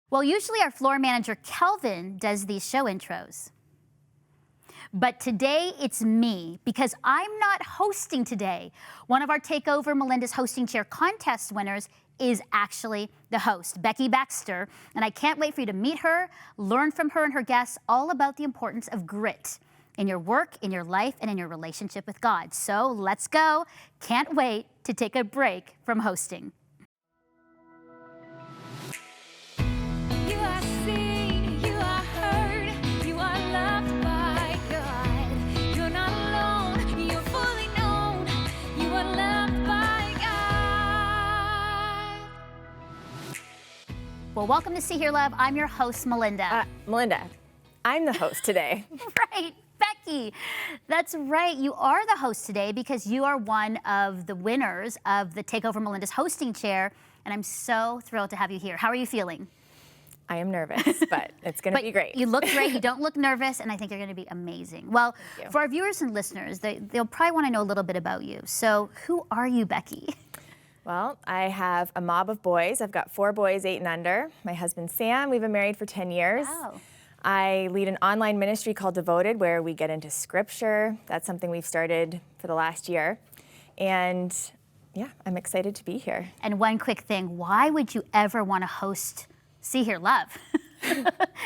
Well, usually our floor manager, Kelvin, does these show intros. But today it's me, because I'm not hosting today. One of our Takeover Melinda's hosting chair contest winners is actually the host, Becki Baxter. And I can't wait for you to meet her, learn from her and her guests all about the importance of grit in your work, in your life, and in your relationship with God. So let's go. Can't wait to take a break from hosting. You are seen, you are heard, you are loved by God. You're not alone, you're fully known, you are loved by God. Well, welcome to See Here Love. I'm your host, Melinda. Melinda, I'm the host today. Right, Becki. That's right. You are the host today because you are one of the winners of the Takeover Melinda's hosting chair, and I'm so thrilled to have you here. How are you feeling? I am nervous, but it's going to be great. You look great. You don't look nervous, and I think you're going to be amazing. Well, for our viewers and listeners, they'll probably want to know a little bit about you. So who are you, Becki? Well, I have a mob of boys. I've got 4 boys, 8 and under. My husband, Sam, we've been married for 10 years. Wow. I lead an online ministry called Devoted, where we get into scripture. That's something we've started for the last year. And yeah, I'm excited to be here. And one quick thing, why would you ever want to host See Here Love?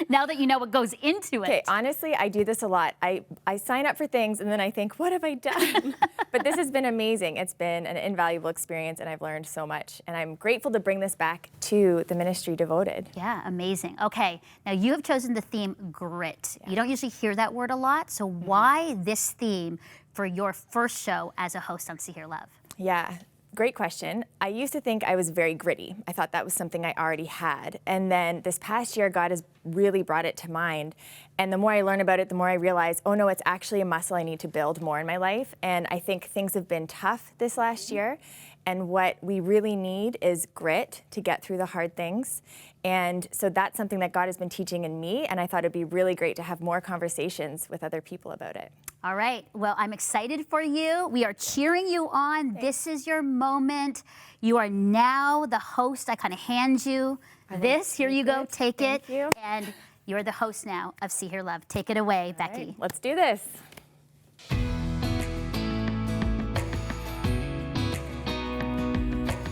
Now that you know what goes into it. Okay, honestly, I do this a lot. I sign up for things and then I think, what have I done? But this has been amazing. It's been an invaluable experience and I've learned so much. And I'm grateful to bring this back to the ministry Devoted. Yeah, amazing. Okay, now you have chosen the theme grit. You don't usually hear that word a lot, so why this theme for your first show as a host on See Here Love? Yeah. Great question. I used to think I was very gritty. I thought that was something I already had. And then this past year, God has really brought it to mind. And the more I learn about it, the more I realize, oh no, it's actually a muscle I need to build more in my life. And I think things have been tough this last year. And what we really need is grit to get through the hard things. And so that's something that God has been teaching in me. And I thought it'd be really great to have more conversations with other people about it. All right, well, I'm excited for you. We are cheering you on. Thanks. This is your moment. You are now the host. I kind of hand you this. Here you go, take it. Thank you. And you're the host now of See Here Love. Take it away, Becki. Right, let's do this.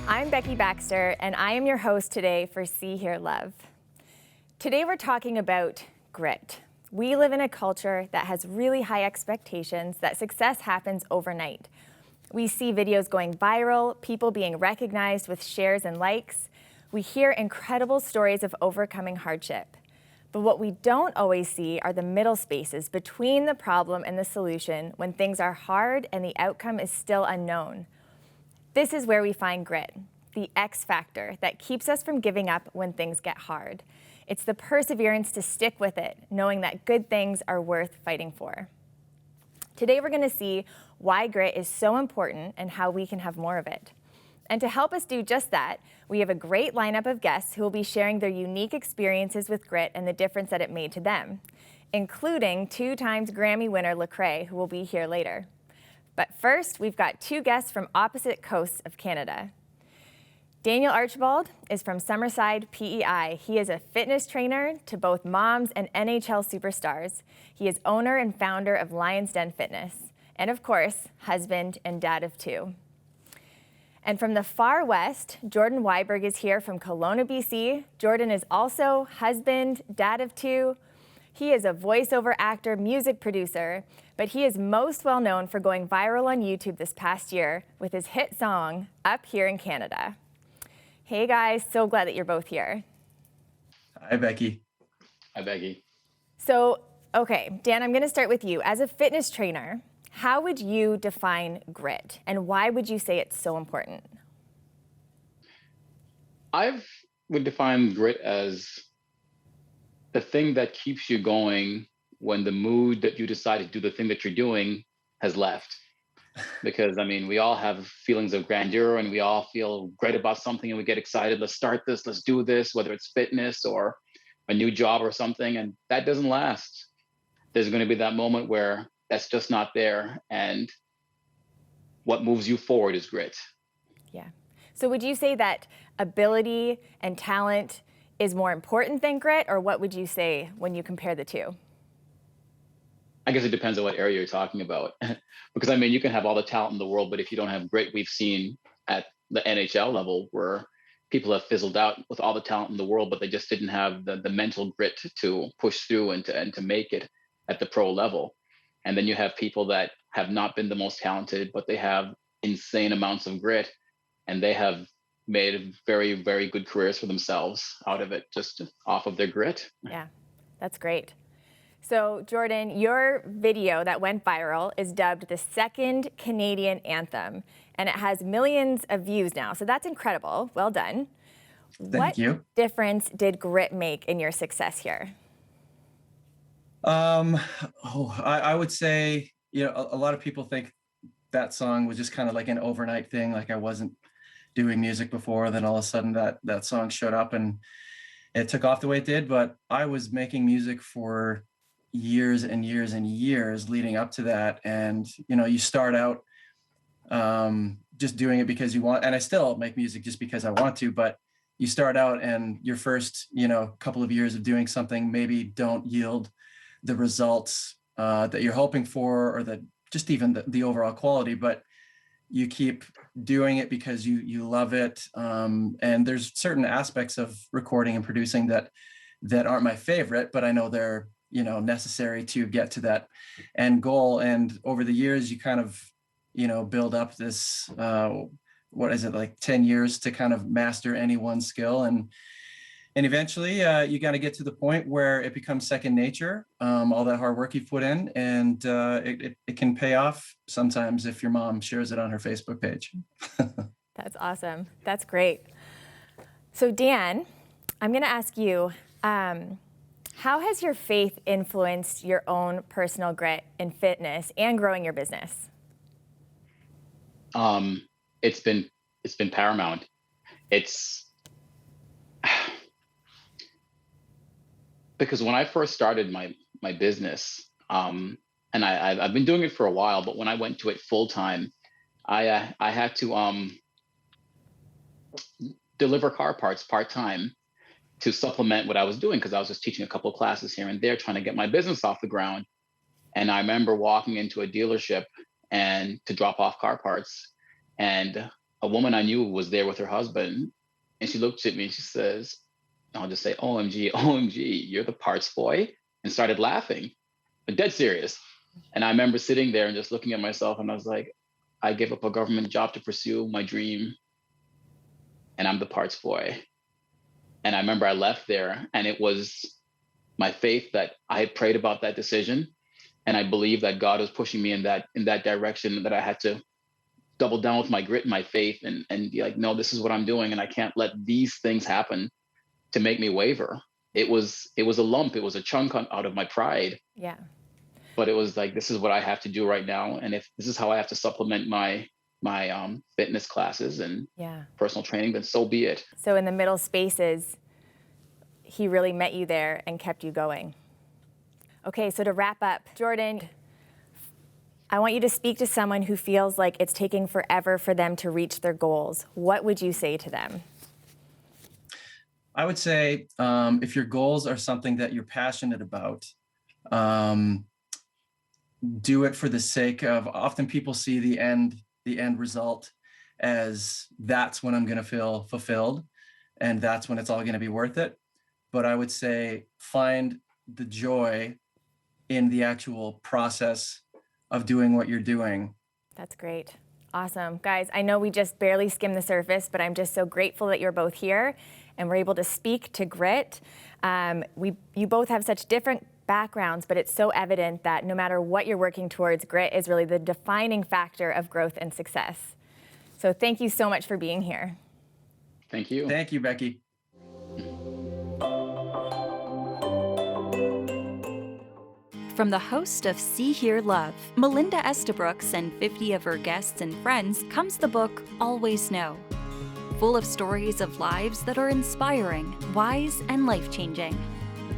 I'm Becki Baxter, and I am your host today for See Here Love. Today we're talking about grit. We live in a culture that has really high expectations that success happens overnight. We see videos going viral, people being recognized with shares and likes. We hear incredible stories of overcoming hardship. But what we don't always see are the middle spaces between the problem and the solution when things are hard and the outcome is still unknown. This is where we find grit, the X factor that keeps us from giving up when things get hard. It's the perseverance to stick with it, knowing that good things are worth fighting for. Today we're going to see why grit is so important and how we can have more of it. And to help us do just that, we have a great lineup of guests who will be sharing their unique experiences with grit and the difference that it made to them, including 2-time Grammy winner Lecrae, who will be here later. But first, we've got 2 guests from opposite coasts of Canada. Daniel Archibald is from Summerside, PEI. He is a fitness trainer to both moms and NHL superstars. He is owner and founder of Lion's Den Fitness, and of course, husband and dad of 2. And from the far west, Jordan Wiberg is here from Kelowna, BC. Jordan is also husband, dad of 2. He is a voiceover actor, music producer, but he is most well known for going viral on YouTube this past year with his hit song, Up Here in Canada. Hey guys, so glad that you're both here. Hi, Becki. Hi, Becki. So, okay, Dan, I'm gonna start with you. As a fitness trainer, how would you define grit and why would you say it's so important? I would define grit as the thing that keeps you going when the mood that you decide to do the thing that you're doing has left. Because, I mean, we all have feelings of grandeur and we all feel great about something and we get excited. Let's start this, let's do this, whether it's fitness or a new job or something. And that doesn't last. There's going to be that moment where that's just not there. And what moves you forward is grit. Yeah. So would you say that ability and talent is more important than grit, or what would you say when you compare the two? I guess it depends on what area you're talking about. Because I mean, you can have all the talent in the world, but if you don't have grit, we've seen at the NHL level where people have fizzled out with all the talent in the world, but they just didn't have the mental grit to push through and to make it at the pro level. And then you have people that have not been the most talented, but they have insane amounts of grit, and they have made very, very good careers for themselves out of it, just off of their grit. Yeah, that's great. So Jordan, your video that went viral is dubbed the second Canadian anthem, and it has millions of views now. So that's incredible. Well done. Thank you. What difference did grit make in your success here? I would say, a lot of people think that song was just kind of like an overnight thing. Like I wasn't doing music before, then all of a sudden that song showed up and it took off the way it did. But I was making music for years and years and years leading up to that. And, you start out just doing it because you want, and I still make music just because I want to, but you start out and your first, couple of years of doing something maybe don't yield the results that you're hoping for, or that just even the overall quality, but you keep doing it because you love it. And there's certain aspects of recording and producing that aren't my favorite, but I know they're, necessary to get to that end goal. And over the years, you kind of, build up this, what is it, like 10 years to kind of master any one skill. And eventually you got to get to the point where it becomes second nature, all that hard work you put in, and it can pay off sometimes if your mom shares it on her Facebook page. That's awesome. That's great. So Dan, I'm going to ask you, how has your faith influenced your own personal grit in fitness and growing your business? It's been paramount. Because when I first started my business, and I've been doing it for a while, but when I went to it full time, I had to deliver car parts part time to supplement what I was doing, because I was just teaching a couple of classes here and there, trying to get my business off the ground. And I remember walking into a dealership and to drop off car parts, and a woman I knew was there with her husband, and she looked at me and she says, I'll just say, OMG, OMG, you're the parts boy, and started laughing, but dead serious. And I remember sitting there and just looking at myself, and I was like, I gave up a government job to pursue my dream, and I'm the parts boy. And I remember I left there, and it was my faith that I had prayed about that decision, and I believed that God was pushing me in that direction, that I had to double down with my grit and my faith and be like, no, this is what I'm doing, and I can't let these things happen to make me waver. It was a lump, it was a chunk out of my pride. Yeah. But it was like, this is what I have to do right now, and if this is how I have to supplement my fitness classes and personal training, then so be it. So in the middle spaces, he really met you there and kept you going. Okay, so to wrap up, Jordan, I want you to speak to someone who feels like it's taking forever for them to reach their goals. What would you say to them? I would say if your goals are something that you're passionate about, do it for the sake of, often people see the end result as that's when I'm going to feel fulfilled and that's when it's all going to be worth it. But I would say find the joy in the actual process of doing what you're doing. That's great. Awesome. Guys, I know we just barely skimmed the surface, but I'm just so grateful that you're both here and we're able to speak to grit. You both have such different backgrounds, but it's so evident that no matter what you're working towards, grit is really the defining factor of growth and success. So thank you so much for being here. Thank you. Thank you, Becki. From the host of See, Hear, Love, Melinda Estabrooks, and 50 of her guests and friends comes the book Always Know, full of stories of lives that are inspiring, wise, and life-changing.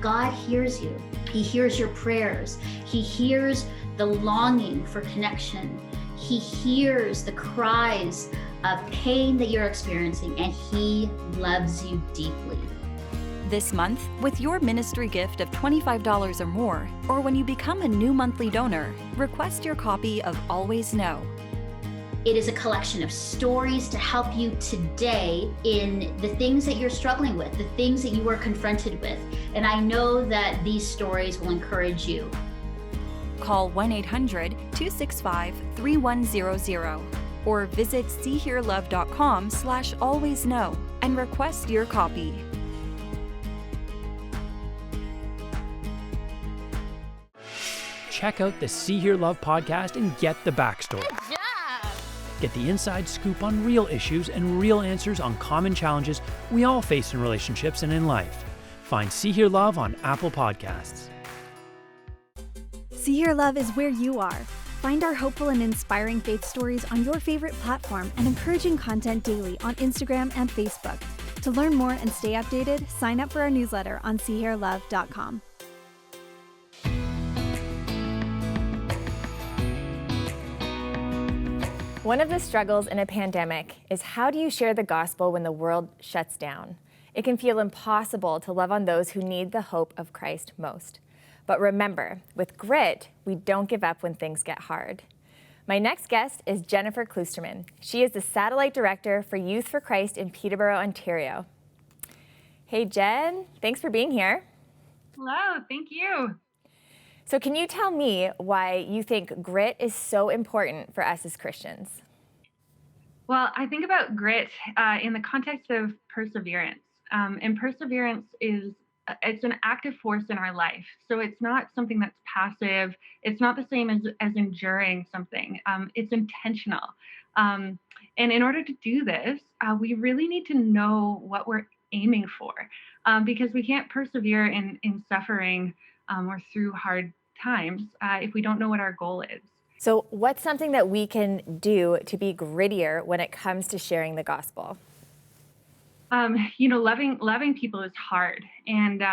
God hears you. He hears your prayers. He hears the longing for connection. He hears the cries of pain that you're experiencing, and he loves you deeply. This month, with your ministry gift of $25 or more, or when you become a new monthly donor, request your copy of Always Know. It is a collection of stories to help you today in the things that you're struggling with, the things that you are confronted with. And I know that these stories will encourage you. Call 1-800-265-3100 or visit seehearlove.com/alwaysknow and request your copy. Check out the See Hear Love podcast and get the backstory. Good job. Get the inside scoop on real issues and real answers on common challenges we all face in relationships and in life. Find See Hear Love on Apple Podcasts. See Hear Love is where you are. Find our hopeful and inspiring faith stories on your favorite platform and encouraging content daily on Instagram and Facebook. To learn more and stay updated, sign up for our newsletter on seehearlove.com. One of the struggles in a pandemic is how do you share the gospel when the world shuts down? It can feel impossible to love on those who need the hope of Christ most. But remember, with grit, we don't give up when things get hard. My next guest is Jennifer Kloosterman. She is the Satellite Director for Youth for Christ in Peterborough, Ontario. Hey, Jen, thanks for being here. Hello, thank you. So can you tell me why you think grit is so important for us as Christians? Well, I think about grit in the context of perseverance. And perseverance it's an active force in our life. So it's not something that's passive. It's not the same as enduring something. It's intentional. And in order to do this, we really need to know what we're aiming for, because we can't persevere in suffering or through hard times if we don't know what our goal is. So what's something that we can do to be grittier when it comes to sharing the gospel? Loving people is hard, and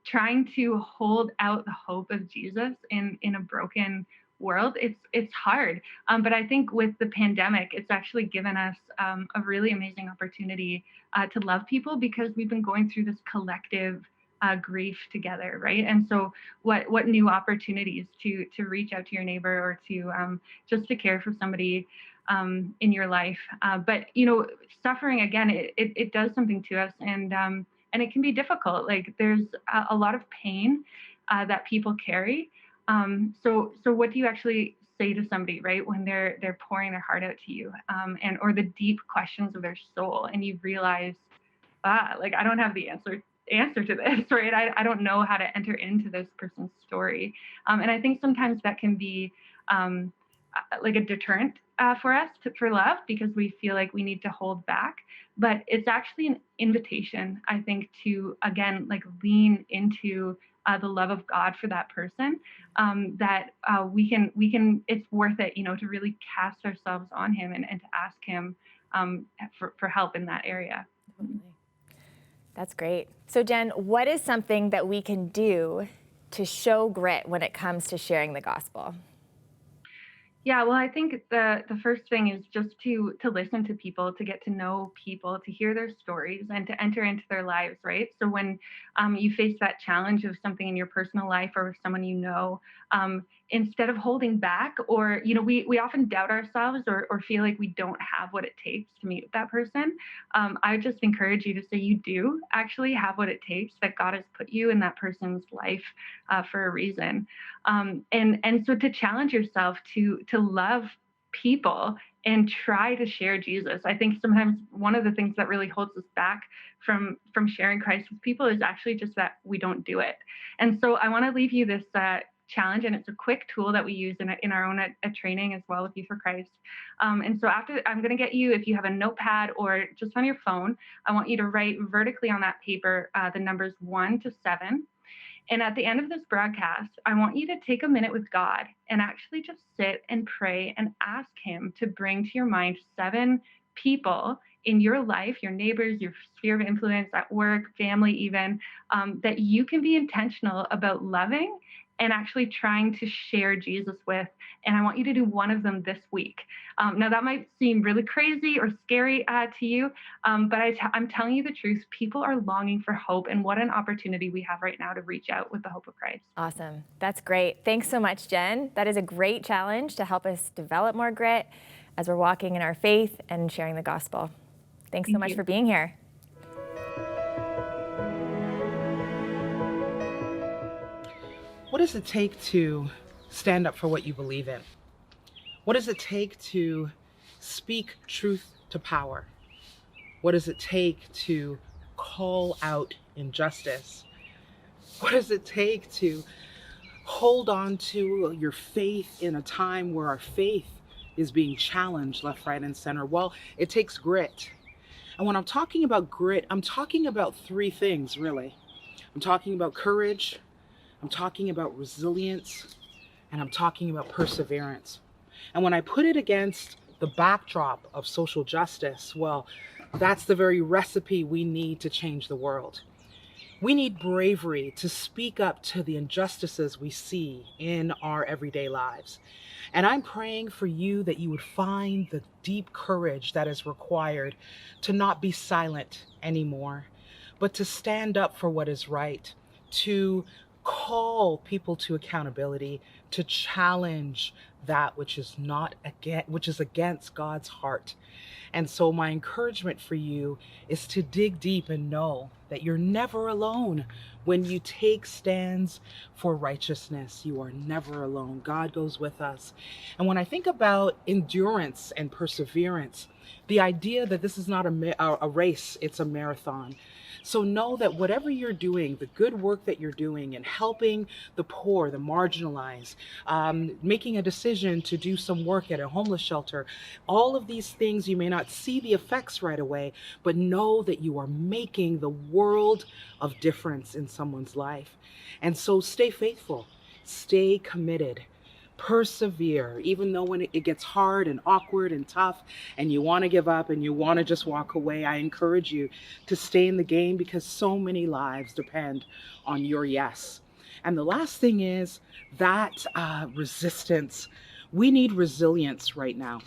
trying to hold out the hope of Jesus in a broken world, it's hard. But I think with the pandemic, it's actually given us a really amazing opportunity to love people, because we've been going through this collective grief together, right? And so what new opportunities to reach out to your neighbor, or to just to care for somebody in your life. But suffering, again, it does something to us, and it can be difficult. Like, there's a lot of pain that people carry. So what do you actually say to somebody, right, when they're pouring their heart out to you, or the deep questions of their soul, and you realize, I don't have the answer to this, right? I don't know how to enter into this person's story. And I think sometimes that can be like a deterrent for us for love, because we feel like we need to hold back. But it's actually an invitation, I think, to, again, lean into the love of God for that person, that we can, it's worth it, to really cast ourselves on him and to ask him for help in that area. That's great. So Jen, what is something that we can do to show grit when it comes to sharing the gospel? Yeah, well, I think the first thing is just to listen to people, to get to know people, to hear their stories, and to enter into their lives, right? So when you face that challenge of something in your personal life or with someone instead of holding back, or, we often doubt ourselves or feel like we don't have what it takes to meet with that person. I just encourage you to say you do actually have what it takes, that God has put you in that person's life for a reason. And so to challenge yourself to love people and try to share Jesus. I think sometimes one of the things that really holds us back from sharing Christ with people is actually just that we don't do it. And so I want to leave you this challenge, and it's a quick tool that we use in our own training as well with Youth for Christ. And so after, I'm going to get you, if you have a notepad or just on your phone, I want you to write vertically on that paper the numbers 1 to 7. And at the end of this broadcast, I want you to take a minute with God and actually just sit and pray and ask him to bring to your mind 7 people in your life, your neighbors, your sphere of influence at work, family even, that you can be intentional about loving and actually trying to share Jesus with. And I want you to do one of them this week. Now, that might seem really crazy or scary to you, but I'm telling you the truth. People are longing for hope, and what an opportunity we have right now to reach out with the hope of Christ. Awesome. That's great. Thanks so much, Jen. That is a great challenge to help us develop more grit as we're walking in our faith and sharing the gospel. Thanks so much for being here. What does it take to stand up for what you believe in? What does it take to speak truth to power? What does it take to call out injustice? What does it take to hold on to your faith in a time where our faith is being challenged left, right, and center? Well, it takes grit. And when I'm talking about grit, I'm talking about three things, really. I'm talking about courage, I'm talking about resilience, and I'm talking about perseverance. And when I put it against the backdrop of social justice, well, that's the very recipe we need to change the world. We need bravery to speak up to the injustices we see in our everyday lives. And I'm praying for you that you would find the deep courage that is required to not be silent anymore, but to stand up for what is right, to call people to accountability, to challenge that which is against God's heart. And so my encouragement for you is to dig deep and know that you're never alone. When you take stands for righteousness, you are never alone. God goes with us. And when I think about endurance and perseverance, the idea that this is not a race, it's a marathon. So know that whatever you're doing, the good work that you're doing in helping the poor, the marginalized, making a decision to do some work at a homeless shelter, all of these things, you may not see the effects right away, but know that you are making the world of difference in someone's life. And so stay faithful, stay committed. Persevere, even though when it gets hard and awkward and tough and you want to give up and you want to just walk away, I encourage you to stay in the game because so many lives depend on your yes. And the last thing is that resistance. We need resilience right now.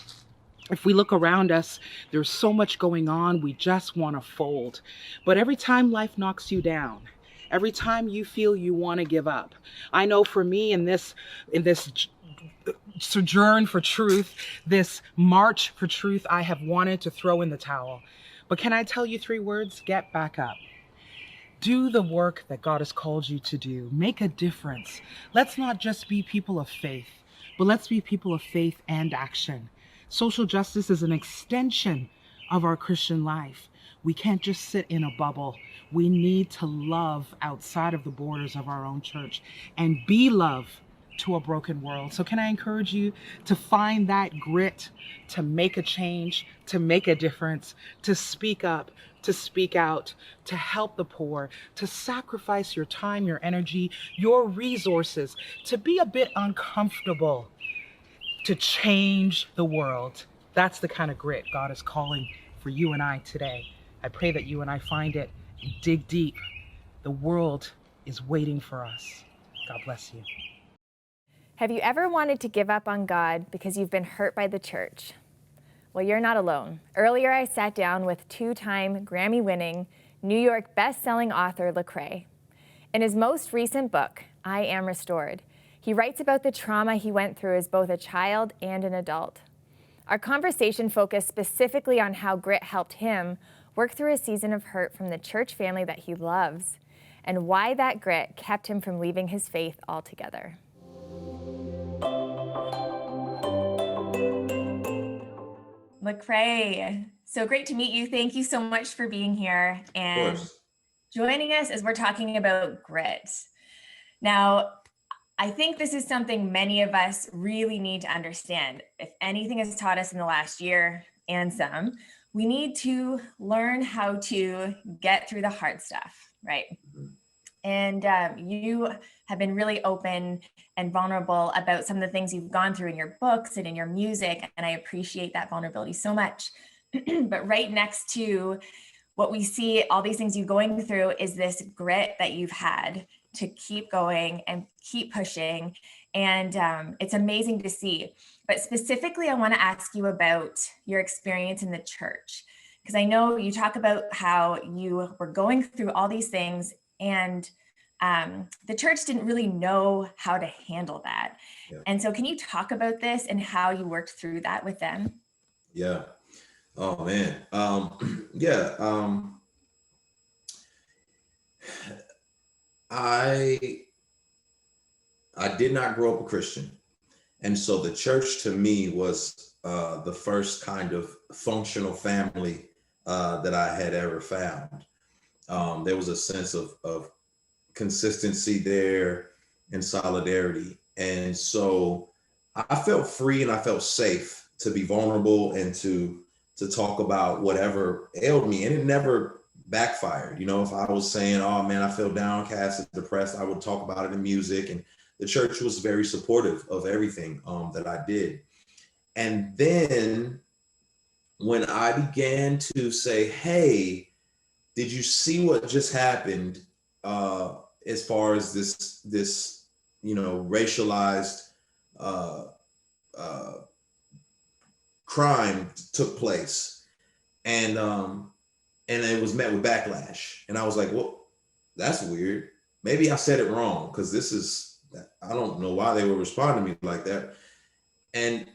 If we look around us, there's so much going on, we just want to fold. But every time life knocks you down, every time you feel you want to give up, I know for me in this sojourn for truth, this march for truth, I have wanted to throw in the towel. But can I tell you three words? Get back up. Do the work that God has called you to do. Make a difference. Let's not just be people of faith, but let's be people of faith and action. Social justice is an extension of our Christian life. We can't just sit in a bubble. We need to love outside of the borders of our own church and be love to a broken world. So can I encourage you to find that grit, to make a change, to make a difference, to speak up, to speak out, to help the poor, to sacrifice your time, your energy, your resources, to be a bit uncomfortable, to change the world. That's the kind of grit God is calling for you and I today. I pray that you and I find it and dig deep. The world is waiting for us. God bless you. Have you ever wanted to give up on God because you've been hurt by the church? Well, you're not alone. Earlier, I sat down with two-time Grammy-winning, New York best-selling author Lecrae. In his most recent book, I Am Restored, he writes about the trauma he went through as both a child and an adult. Our conversation focused specifically on how grit helped him work through a season of hurt from the church family that he loves, and why that grit kept him from leaving his faith altogether. Lecrae, so great to meet you. Thank you so much for being here and joining us as we're talking about grit. Now, I think this is something many of us really need to understand. If anything has taught us in the last year and some, we need to learn how to get through the hard stuff, right? And you have been really open and vulnerable about some of the things you've gone through in your books and in your music, and I appreciate that vulnerability so much. But right next to what we see, all these things you're going through, is this grit that you've had to keep going and keep pushing. And it's amazing to see. But specifically, I want to ask you about your experience in the church, because I know you talk about how you were going through all these things, and the church didn't really know how to handle that. Yeah. And so can you talk about this and how you worked through that with them? Yeah. Oh man. Yeah. I did not grow up a Christian. And so the church to me was the first kind of functional family that I had ever found. There was a sense of consistency there and solidarity. And so I felt free and I felt safe to be vulnerable and to talk about whatever ailed me. And it never backfired. You know, if I was saying, oh man, I feel downcast and depressed, I would talk about it in music. And the church was very supportive of everything that I did. And then when I began to say, hey, did you see what just happened as far as this racialized crime took place, and it was met with backlash, and I was like, well, that's weird. Maybe I said it wrong, because I don't know why they would respond to me like that, and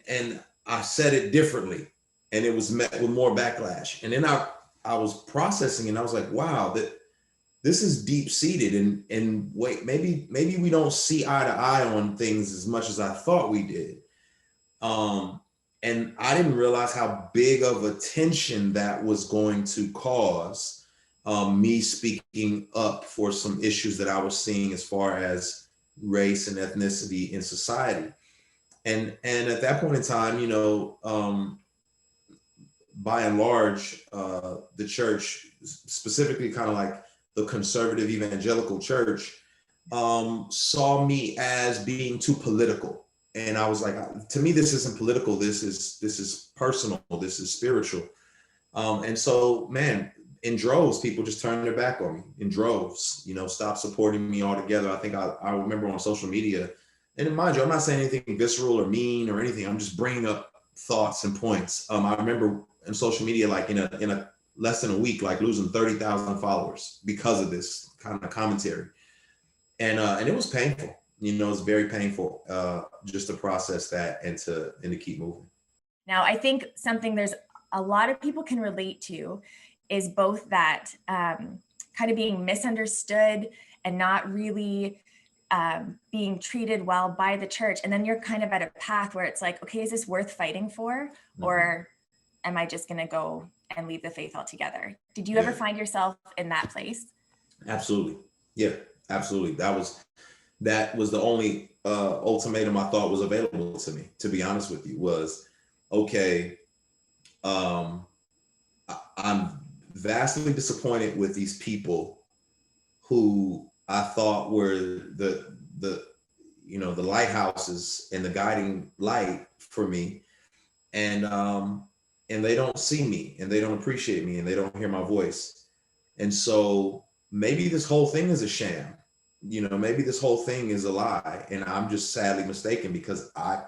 I said it differently, and it was met with more backlash, and then I was processing, and I was like, wow, this is deep seated, and wait, maybe we don't see eye to eye on things as much as I thought we did. And I didn't realize how big of a tension that was going to cause me speaking up for some issues that I was seeing as far as race and ethnicity in society. And at that point in time, by and large, the church, specifically kind of like the conservative evangelical church, saw me as being too political. And I was like, to me, this isn't political. This is personal. This is spiritual. And so, man, in droves, people just turned their back on me in droves, stopped supporting me altogether. I think I remember on social media, and mind you, I'm not saying anything visceral or mean or anything. I'm just bringing up thoughts and points. I remember in social media, like in a less than a week, like losing 30,000 followers because of this kind of commentary. And it was painful. It was very painful just to process that and to keep moving. Now, I think something there's a lot of people can relate to is both that kind of being misunderstood and not really being treated well by the church. And then you're kind of at a path where it's like, okay, is this worth fighting for? Mm-hmm. Or am I just going to go and leave the faith altogether? Did you ever find yourself in that place? Absolutely. Yeah, absolutely. That was the only ultimatum I thought was available to me, to be honest with you, was, okay, I'm vastly disappointed with these people who I thought were the lighthouses and the guiding light for me. And they don't see me, and they don't appreciate me, and they don't hear my voice. And so maybe this whole thing is a sham. Maybe this whole thing is a lie, and I'm just sadly mistaken, because I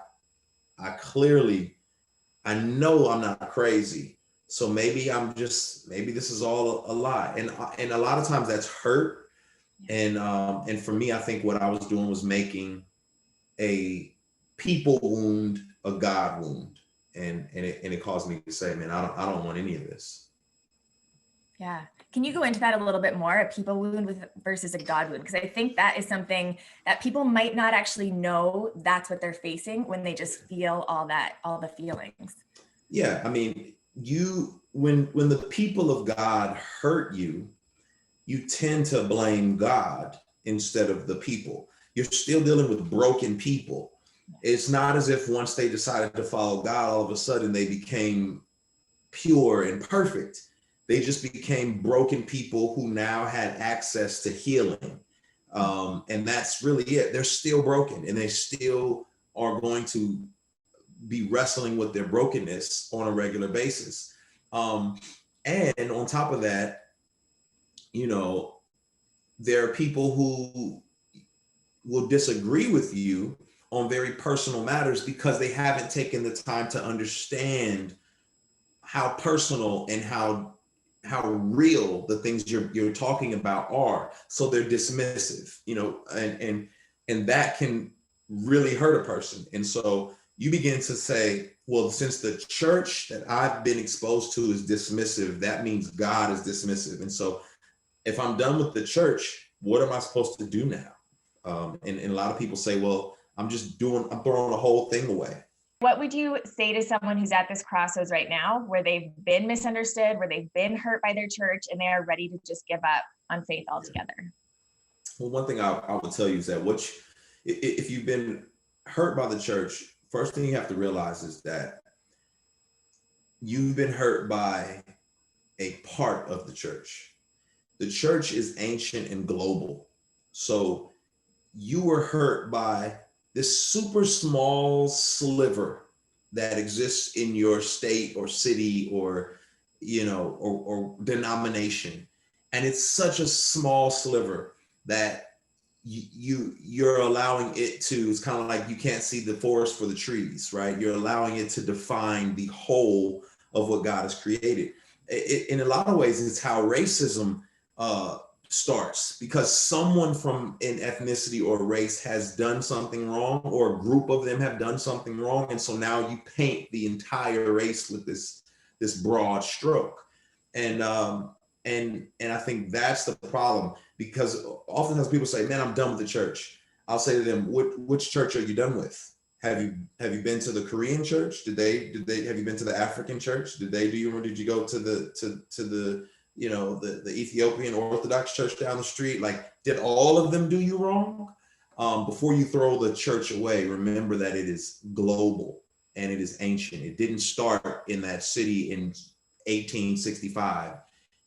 know I'm not crazy. So maybe this is all a lie. And a lot of times that's hurt. And for me, I think what I was doing was making a people wound a God wound. And it caused me to say, man, I don't want any of this. Yeah. Can you go into that a little bit more, a people wound versus a God wound? Because I think that is something that people might not actually know that's what they're facing when they just feel all the feelings. Yeah. I mean, when the people of God hurt you, you tend to blame God instead of the people. You're still dealing with broken people. It's not as if once they decided to follow God, all of a sudden they became pure and perfect. They just became broken people who now had access to healing. And that's really it. They're still broken, and they still are going to be wrestling with their brokenness on a regular basis. And on top of that, you know, there are people who will disagree with you on very personal matters because they haven't taken the time to understand how personal and how real the things you're talking about are. So they're dismissive, you know, and that can really hurt a person. And so you begin to say, well, since the church that I've been exposed to is dismissive, that means God is dismissive. And so if I'm done with the church, what am I supposed to do now? And a lot of people say, well, I'm throwing the whole thing away. What would you say to someone who's at this crossroads right now, where they've been misunderstood, where they've been hurt by their church, and they are ready to just give up on faith altogether? Well, one thing I would tell you is that if you've been hurt by the church, first thing you have to realize is that you've been hurt by a part of the church. The church is ancient and global. So you were hurt by this super small sliver that exists in your state or city or, you know, or denomination. And it's such a small sliver that you're allowing it to, it's kind of like you can't see the forest for the trees, right? You're allowing it to define the whole of what God has created. In a lot of ways, it's how racism starts, because someone from an ethnicity or race has done something wrong, or a group of them have done something wrong. And so now you paint the entire race with this broad stroke. And I think that's the problem, because oftentimes people say, man, I'm done with the church. I'll say to them, which church are you done with? Have you been to the Korean church? Have you been to the African church? Did you go to the you know, the Ethiopian Orthodox church down the street? Like, did all of them do you wrong? Before you throw the church away, remember that it is global and it is ancient. It didn't start in that city in 1865.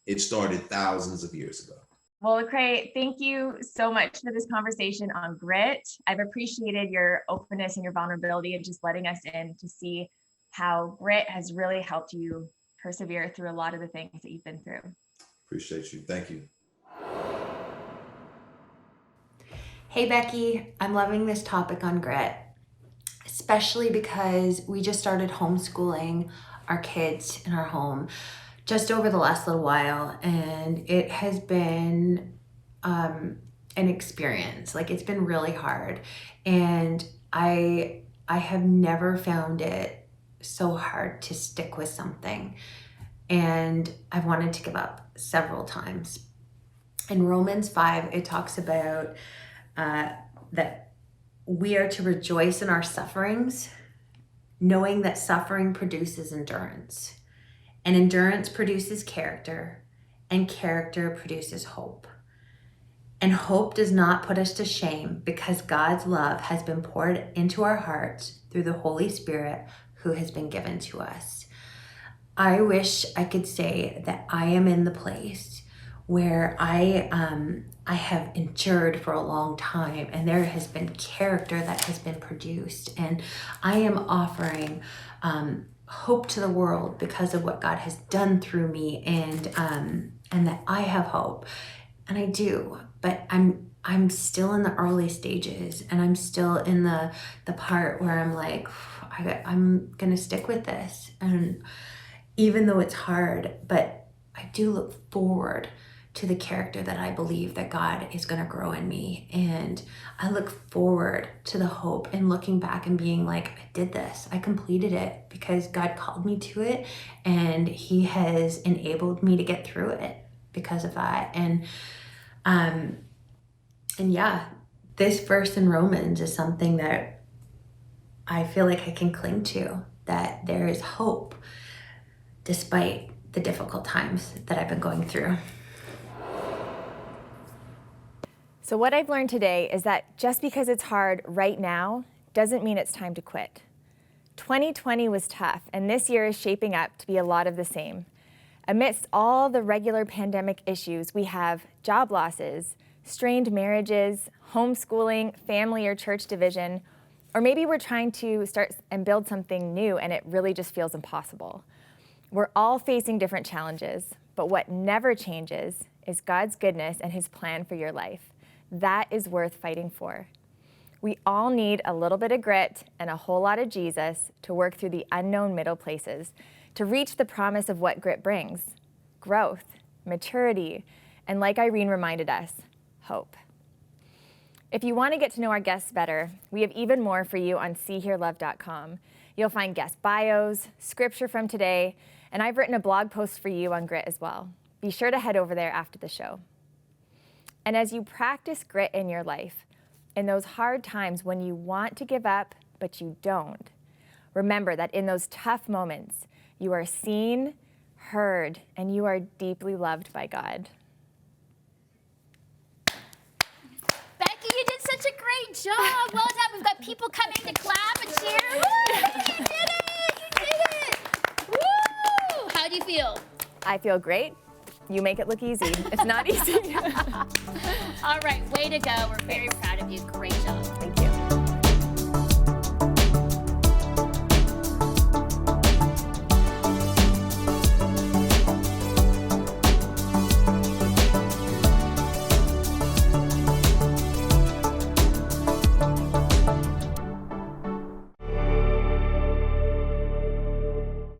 It started thousands of years ago. Well, Lecrae, thank you so much for this conversation on grit. I've appreciated your openness and your vulnerability and just letting us in to see how grit has really helped you persevere through a lot of the things that you've been through. Appreciate you. Thank you. Hey, Becki, I'm loving this topic on grit, especially because we just started homeschooling our kids in our home just over the last little while, and it has been an experience. Like, it's been really hard, and I have never found it so hard to stick with something, and I've wanted to give up several times. In Romans 5, it talks about that we are to rejoice in our sufferings, knowing that suffering produces endurance, and endurance produces character, and character produces hope. And hope does not put us to shame, because God's love has been poured into our hearts through the Holy Spirit who has been given to us. I wish I could say that I am in the place where I have endured for a long time, and there has been character that has been produced, and I am offering hope to the world because of what God has done through me, and that I have hope, and I do. But I'm still in the early stages, and I'm still in the part where I'm like, I'm gonna stick with this, and even though it's hard, but I do look forward to the character that I believe that God is going to grow in me. And I look forward to the hope and looking back and being like, I did this, I completed it because God called me to it, and he has enabled me to get through it because of that. And yeah, this verse in Romans is something that I feel like I can cling to, that there is hope despite the difficult times that I've been going through. So what I've learned today is that just because it's hard right now doesn't mean it's time to quit. 2020 was tough, and this year is shaping up to be a lot of the same. Amidst all the regular pandemic issues, we have job losses, strained marriages, homeschooling, family or church division, or maybe we're trying to start and build something new and it really just feels impossible. We're all facing different challenges, but what never changes is God's goodness and his plan for your life. That is worth fighting for. We all need a little bit of grit and a whole lot of Jesus to work through the unknown middle places, to reach the promise of what grit brings: growth, maturity, and like Irene reminded us, hope. If you want to get to know our guests better, we have even more for you on seehearlove.com. You'll find guest bios, scripture from today, and I've written a blog post for you on grit as well. Be sure to head over there after the show. And as you practice grit in your life, in those hard times when you want to give up, but you don't, remember that in those tough moments, you are seen, heard, and you are deeply loved by God. Becky, you did such a great job. Well done. We've got people coming to clap and cheer. Woo! You did it! You did it! Woo! How do you feel? I feel great. You make it look easy. It's not easy. All right, way to go. We're very proud of you. Great job. Thank you.